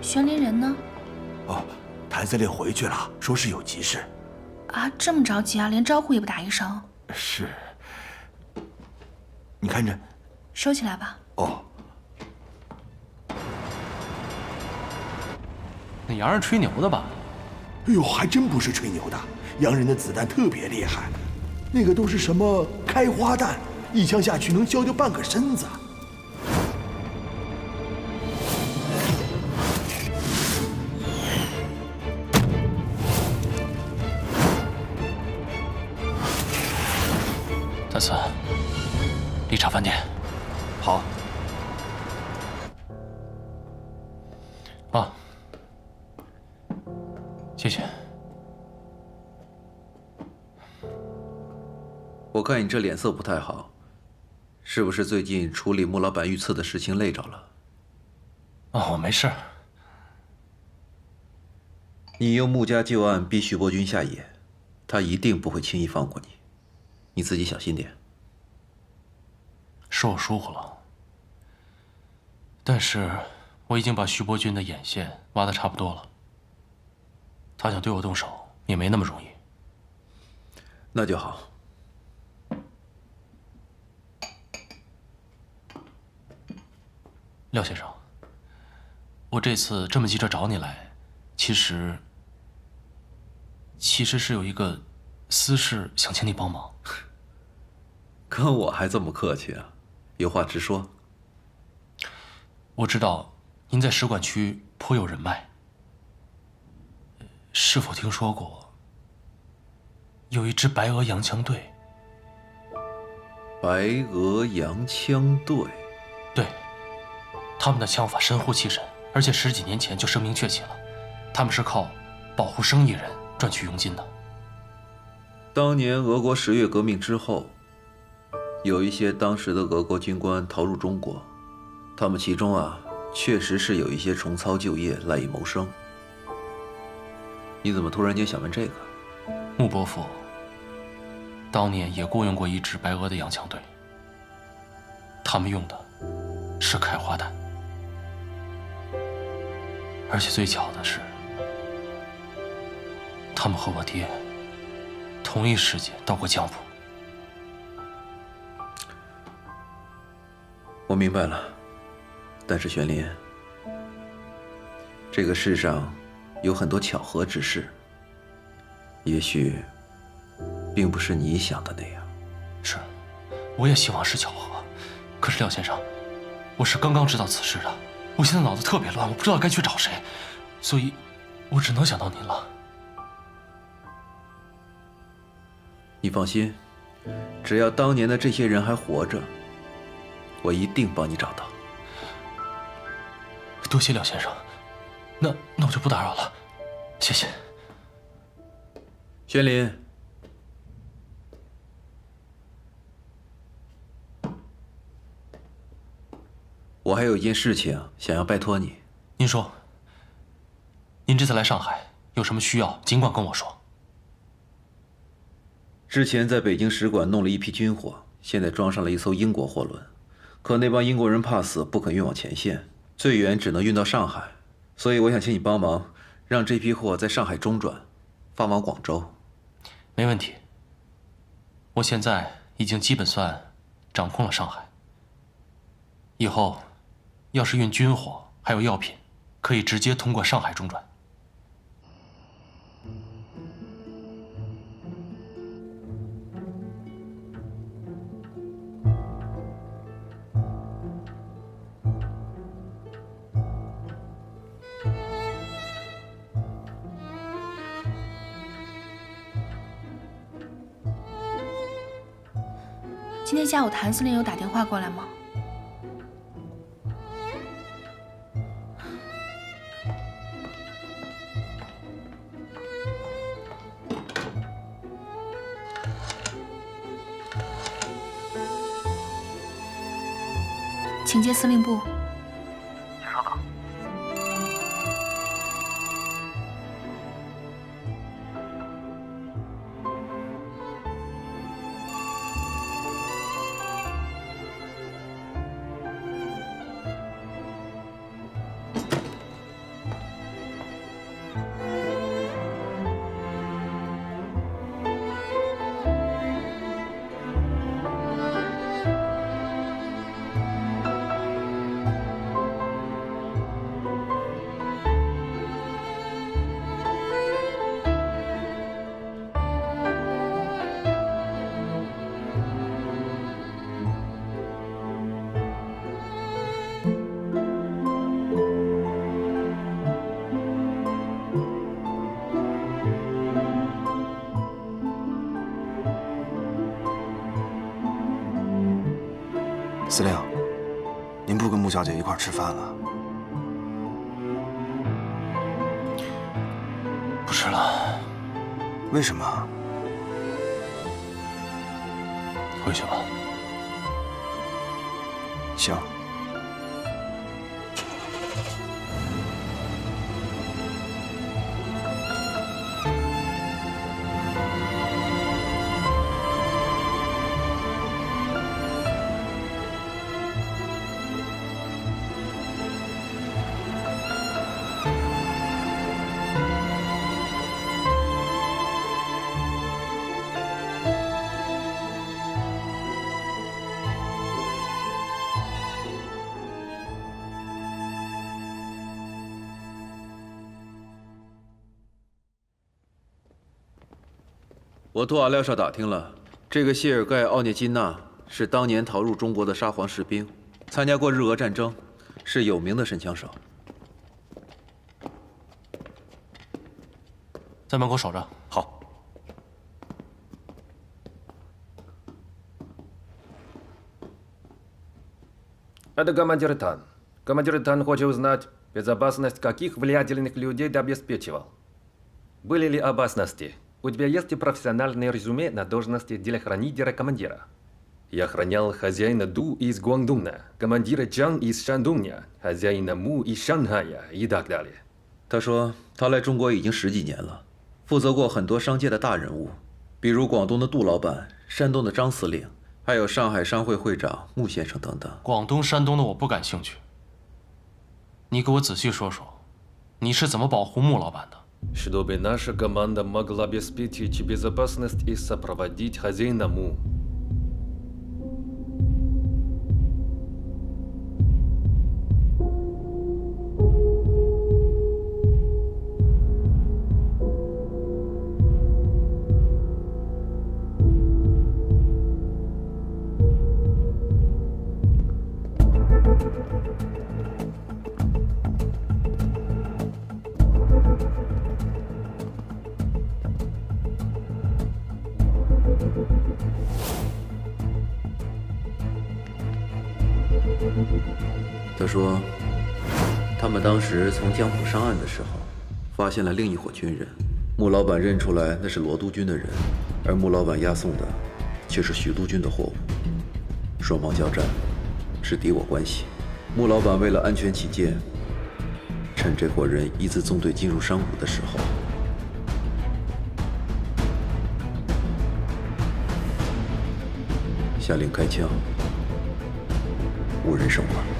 玄灵人呢？哦，谭司令回去了，说是有急事。啊，这么着急啊，连招呼也不打一声。是。你看着，收起来吧。哦。那洋人吹牛的吧？哎呦，还真不是吹牛的，洋人的子弹特别厉害，那个都是什么开花弹，一枪下去能削掉半个身子。谭四，理查饭店。好。啊，谢谢。我看你这脸色不太好，是不是最近处理穆老板遇刺的事情累着了？啊，我没事。你用穆家旧案逼徐伯钧下野，他一定不会轻易放过你，你自己小心点。是我疏忽了，但是我已经把徐伯钧的眼线挖得差不多了，他想对我动手也没那么容易。那就好。廖先生，我这次这么急着找你来，其实是有一个私事想请你帮忙。跟我还这么客气啊？有话直说。我知道您在使馆区颇有人脉，是否听说过有一支白俄洋枪队？白俄洋枪队？对，他们的枪法神乎其神，而且10几年前就声名鹊起了。他们是靠保护生意人赚取佣金的。当年俄国10月革命之后，有一些当时的俄国军官逃入中国，他们其中确实是有一些重操旧业，赖以谋生。你怎么突然间想问这个？穆伯父当年也雇佣过一支白俄的洋枪队，他们用的是开花弹，而且最巧的是，他们和我爹同一时间到过江浦。我明白了，但是玄林，这个世上有很多巧合之事，也许并不是你想的那样。是，我也希望是巧合。可是廖先生，我是刚刚知道此事的，我现在脑子特别乱，我不知道该去找谁，所以，我只能想到您了。你放心，只要当年的这些人还活着，我一定帮你找到。多谢廖先生，那我就不打扰了，谢谢。玄林，我还有一件事情想要拜托你。您说，您这次来上海有什么需要，尽管跟我说。之前在北京使馆弄了一批军火，现在装上了一艘英国货轮，可那帮英国人怕死，不肯运往前线，最远只能运到上海，所以我想请你帮忙，让这批货在上海中转，发往广州。没问题。我现在已经基本算掌控了上海，以后要是运军火还有药品，可以直接通过上海中转。今天下午谭司令有打电话过来吗？请接司令部。请稍等。司令，您不跟穆小姐一块吃饭了？不吃了，为什么？回去吧。行。我托阿廖沙打听了，这个谢尔盖·奥涅金娜是当年逃入中国的沙皇士兵，参加过日俄战争，是有名的神枪手。在门口守着。好。Это командир Тан. Командир Тан хочет узнать, безопасность каких влиятельных людей ты обеспечивал. Были ли опасности? У тебя есть профессиональное резюме на должности телохранителя командира. Я охранял хозяина Ду из Гуандуна, командира Чан из Шандуня, хозяина Му из Шанхая и так далее. 他说他来中国已经10几年了，负责过很多商界的大人物，比如广东的杜老板、山东的张司令，还有上海商会会长穆先生等等。广东、山东的我不感兴趣。你给我仔细说说，你是怎么保护穆老板的？ Чтобы наша команда могла обеспечить безопасность и сопроводить хозяина Му.他说，他们当时从江浦上岸的时候，发现了另一伙军人。穆老板认出来那是罗督军的人，而穆老板押送的却是徐督军的货物。双方交战，是敌我关系。穆老板为了安全起见，趁这伙人一支纵队进入山谷的时候，下令开枪，无人生还。